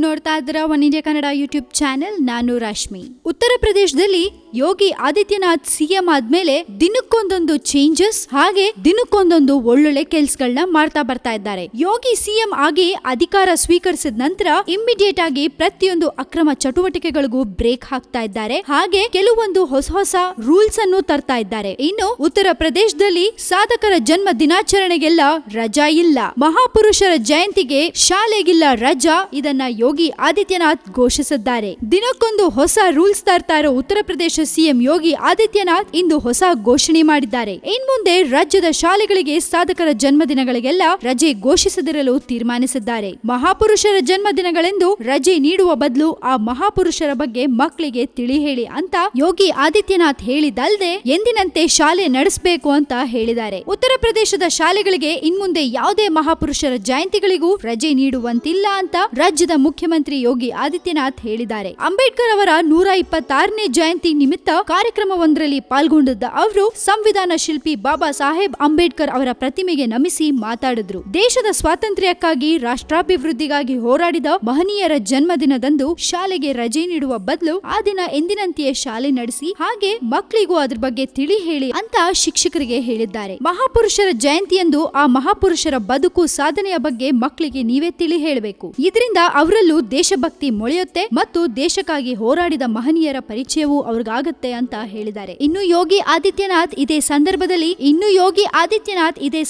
ನೀವು ನೋಡ್ತಾ ಇದ್ದೀರಾ one India Kannada YouTube channel. ನಾನು ರಶ್ಮಿ. ಉತ್ತರ ಪ್ರದೇಶದಲ್ಲಿ ಯೋಗಿ ಆದಿತ್ಯನಾಥ್ ಸಿಎಂ ಆದ್ಮೇಲೆ ದಿನಕ್ಕೊಂದೊಂದು ಚೇಂಜಸ್ ಹಾಗೆ ದಿನಕ್ಕೊಂದೊಂದು ಒಳ್ಳೊಳ್ಳೆ ಕೆಲ್ಸಗಳನ್ನ ಮಾಡ್ತಾ ಬರ್ತಾ ಇದ್ದಾರೆ. ಯೋಗಿ ಸಿಎಂ ಆಗಿ ಅಧಿಕಾರ ಸ್ವೀಕರಿಸಿದ ನಂತರ ಇಮಿಡಿಯೇಟ್ ಆಗಿ ಪ್ರತಿಯೊಂದು ಅಕ್ರಮ ಚಟುವಟಿಕೆಗಳಿಗೂ ಬ್ರೇಕ್ ಹಾಕ್ತಾ ಇದ್ದಾರೆ. ಹಾಗೆ ಕೆಲವೊಂದು ಹೊಸ ರೂಲ್ಸ್ ಅನ್ನು ತರ್ತಾ ಇದ್ದಾರೆ. ಇನ್ನು ಉತ್ತರ ಪ್ರದೇಶದಲ್ಲಿ ಸಾಧಕರ ಜನ್ಮ ದಿನಾಚರಣೆಗೆಲ್ಲ ರಜಾ ಇಲ್ಲ, ಮಹಾಪುರುಷರ ಜಯಂತಿಗೆ ಶಾಲೆಗಿಲ್ಲ ರಜಾ. ಇದನ್ನ ಯೋಗಿ ಆದಿತ್ಯನಾಥ್ ಘೋಷಿಸಿದ್ದಾರೆ. ದಿನಕ್ಕೊಂದು ಹೊಸ ರೂಲ್ಸ್ ತರ್ತಾ ಇರೋ ಉತ್ತರ ಪ್ರದೇಶ ಸಿಎಂ ಯೋಗಿ ಆದಿತ್ಯನಾಥ್ ಇಂದು ಹೊಸ ಘೋಷಣೆ ಮಾಡಿದ್ದಾರೆ. ಇನ್ಮುಂದೆ ರಾಜ್ಯದ ಶಾಲೆಗಳಿಗೆ ಸಾಧಕರ ಜನ್ಮದಿನಗಳಿಗೆಲ್ಲ ರಜೆ ಘೋಷಿಸದಿರಲು ತೀರ್ಮಾನಿಸಿದ್ದಾರೆ. ಮಹಾಪುರುಷರ ಜನ್ಮದಿನಗಳೆಂದು ರಜೆ ನೀಡುವ ಬದಲು ಆ ಮಹಾಪುರುಷರ ಬಗ್ಗೆ ಮಕ್ಕಳಿಗೆ ತಿಳಿ ಹೇಳಿ ಅಂತ ಯೋಗಿ ಆದಿತ್ಯನಾಥ್ ಹೇಳಿದಲ್ಲದೆ ಎಂದಿನಂತೆ ಶಾಲೆ ನಡೆಸಬೇಕು ಅಂತ ಹೇಳಿದ್ದಾರೆ. ಉತ್ತರ ಪ್ರದೇಶದ ಶಾಲೆಗಳಿಗೆ ಇನ್ಮುಂದೆ ಯಾವುದೇ ಮಹಾಪುರುಷರ ಜಯಂತಿಗಳಿಗೂ ರಜೆ ನೀಡುವಂತಿಲ್ಲ ಅಂತ ರಾಜ್ಯದ ಮುಖ್ಯಮಂತ್ರಿ ಯೋಗಿ ಆದಿತ್ಯನಾಥ್ ಹೇಳಿದ್ದಾರೆ. ಅಂಬೇಡ್ಕರ್ ಅವರ 126ನೇ ಜಯಂತಿ ನಿಮಿತ್ತ ಕಾರ್ಯಕ್ರಮವೊಂದರಲ್ಲಿ ಪಾಲ್ಗೊಂಡಿದ್ದ ಅವರು ಸಂವಿಧಾನ ಶಿಲ್ಪಿ ಬಾಬಾ ಸಾಹೇಬ್ ಅಂಬೇಡ್ಕರ್ ಅವರ ಪ್ರತಿಮೆಗೆ ನಮಿಸಿ ಮಾತಾಡಿದ್ರು. ದೇಶದ ಸ್ವಾತಂತ್ರ್ಯಕ್ಕಾಗಿ ರಾಷ್ಟ್ರಾಭಿವೃದ್ಧಿಗಾಗಿ ಹೋರಾಡಿದ ಮಹನೀಯರ ಜನ್ಮದಿನದಂದು ಶಾಲೆಗೆ ರಜೆ ನೀಡುವ ಬದಲು ಆ ದಿನ ಎಂದಿನಂತೆಯೇ ಶಾಲೆ ನಡೆಸಿ ಹಾಗೆ ಮಕ್ಕಳಿಗೂ ಅದ್ರ ಬಗ್ಗೆ ತಿಳಿ ಹೇಳಿ ಅಂತ ಶಿಕ್ಷಕರಿಗೆ ಹೇಳಿದ್ದಾರೆ. ಮಹಾಪುರುಷರ ಜಯಂತಿಯಂದು ಆ ಮಹಾಪುರುಷರ ಬದುಕು ಸಾಧನೆಯ ಬಗ್ಗೆ ಮಕ್ಕಳಿಗೆ ನೀವೇ ತಿಳಿ ಹೇಳಬೇಕು. ಇದರಿಂದ ಅವರಲ್ಲೂ ದೇಶಭಕ್ತಿ ಮೊಳೆಯುತ್ತೆ ಮತ್ತು ದೇಶಕ್ಕಾಗಿ ಹೋರಾಡಿದ ಮಹನೀಯರ ಪರಿಚಯವೂ ಅವ್ರಿಗಾಗತ್ತೆ ಅಂತ ಹೇಳಿದ್ದಾರೆ. ಇನ್ನು ಯೋಗಿ ಆದಿತ್ಯನಾಥ್ ಇದೇ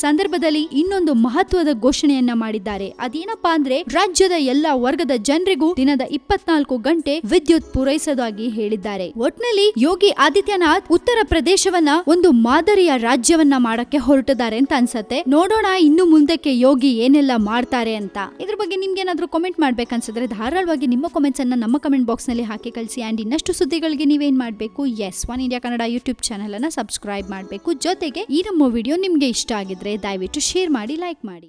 ಸಂದರ್ಭದಲ್ಲಿ ಇನ್ನೊಂದು ಮಹತ್ವದ ಘೋಷಣೆಯನ್ನ ಮಾಡಿದ್ದಾರೆ. ಅದೇನಪ್ಪಾ ಅಂದ್ರೆ ರಾಜ್ಯದ ಎಲ್ಲಾ ವರ್ಗದ ಜನರಿಗೂ ದಿನದ 24 ಗಂಟೆ ವಿದ್ಯುತ್ ಪೂರೈಸೋದಾಗಿ ಹೇಳಿದ್ದಾರೆ. ಒಟ್ನಲ್ಲಿ ಯೋಗಿ ಆದಿತ್ಯನಾಥ್ ಉತ್ತರ ಪ್ರದೇಶವನ್ನ ಒಂದು ಮಾದರಿಯ ರಾಜ್ಯವನ್ನ ಮಾಡಕ್ಕೆ ಹೊರಟಿದ್ದಾರೆ ಅಂತ ಅನ್ಸತ್ತೆ. ನೋಡೋಣ ಇನ್ನು ಮುಂದಕ್ಕೆ ಯೋಗಿ ಏನೆಲ್ಲ ಮಾಡ್ತಾರೆ ಅಂತ. ಇದ್ರ ಬಗ್ಗೆ ನಿಮ್ಗೆ ಏನಾದ್ರೂ ಕಾಮೆಂಟ್ ಮಾಡ್ಬೇಕನ್ಸಿದ್ರೆ ಧಾರಾಳವಾಗಿ ನಿಮ್ಮ ಕಾಮೆಂಟ್ಸ್ ಅನ್ನ ನಮ್ಮ ಕಮೆಂಟ್ ಬಾಕ್ಸ್ ನಲ್ಲಿ ಹಾಕಿ ಕಳಿಸಿ. ಅಂಡ್ ಇನ್ನಷ್ಟು ಸುದ್ದಿಗಳಿಗೆ ನೀವೇನ್ ಮಾಡ್ಬೇಕು, one India Kannada YouTube channel ಅನ್ನ ಸಬ್ಸ್ಕ್ರೈಬ್ ಮಾಡಬೇಕು. ಜೊತೆಗೆ ಈ ನಮ್ಮ ವಿಡಿಯೋ ನಿಮ್ಗೆ ಇಷ್ಟ ಆಗಿದ್ರೆ ದಯವಿಟ್ಟು ಶೇರ್ ಮಾಡಿ, ಲೈಕ್ ಮಾಡಿ.